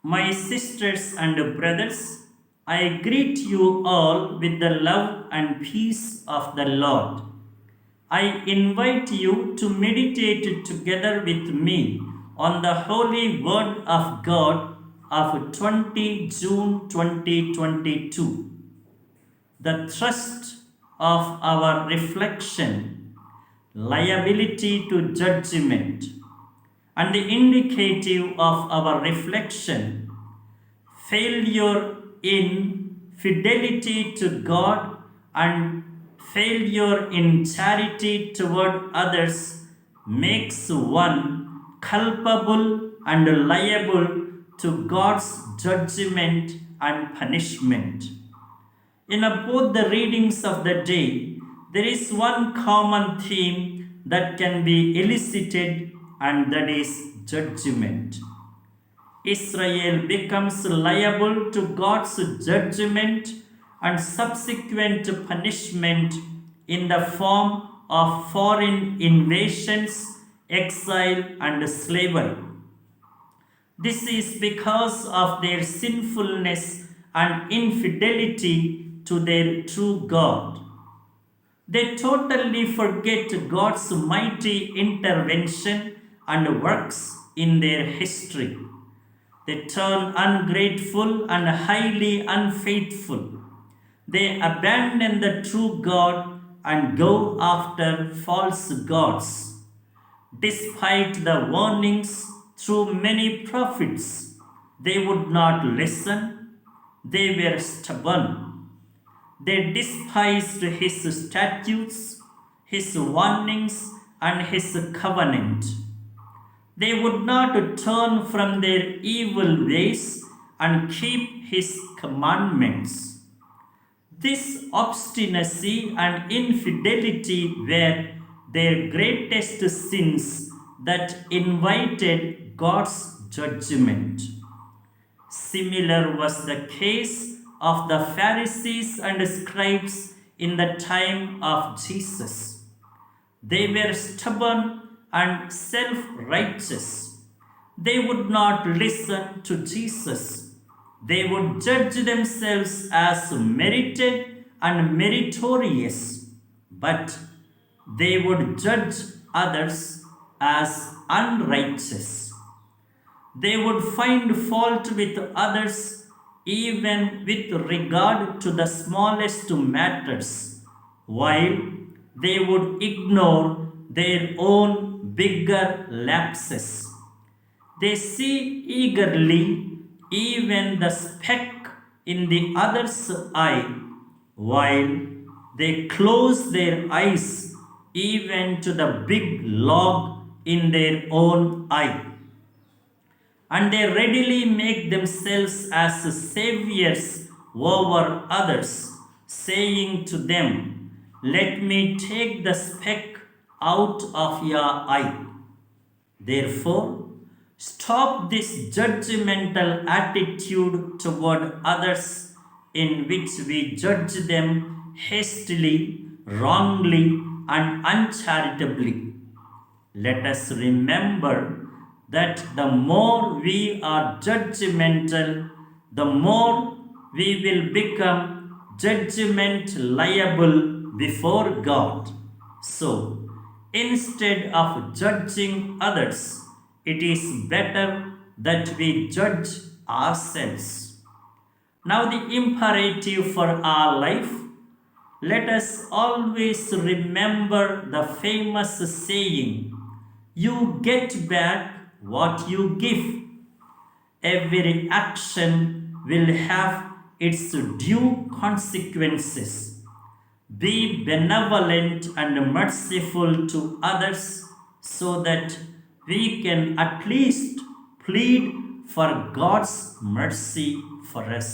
My sisters and brothers, I greet you all with the love and peace of the Lord. I invite you to meditate together with me on the Holy Word of God of 20 June 2022. The thrust of our reflection, liability to judgment, and the indicative of our reflection, failure in fidelity to God and failure in charity toward others makes one culpable and liable to God's judgment and punishment. In both the readings of the day, there is one common theme that can be elicited, and that is judgment. Israel becomes liable to God's judgment and subsequent punishment in the form of foreign invasions, exile, and slavery. This is because of their sinfulness and infidelity to their true God. They totally forget God's mighty intervention and works in their history. They turn ungrateful and highly unfaithful. They abandon the true God and go after false gods. Despite the warnings through many prophets, they would not listen. They were stubborn. They despised his statutes, his warnings, and his covenant. They would not turn from their evil ways and keep his commandments. This obstinacy and infidelity were their greatest sins that invited God's judgment. Similar was the case of the Pharisees and scribes in the time of Jesus. They were stubborn and self-righteous. They would not listen to Jesus. They would judge themselves as merited and meritorious, but they would judge others as unrighteous. They would find fault with others even with regard to the smallest matters, while they would ignore their own bigger lapses. They see eagerly even the speck in the other's eye, while they close their eyes even to the big log in their own eye. And they readily make themselves as saviors over others, saying to them, "Let me take the speck out of your eye." Therefore, stop this judgmental attitude toward others in which we judge them hastily, wrongly, and uncharitably. Let us remember that the more we are judgmental, the more we will become judgment liable before God. So, instead of judging others, it is better that we judge ourselves. Now, the imperative for our life: let us always remember the famous saying, "You get back what you give." Every action will have its due consequences. Be benevolent and merciful to others so that we can at least plead for God's mercy for us.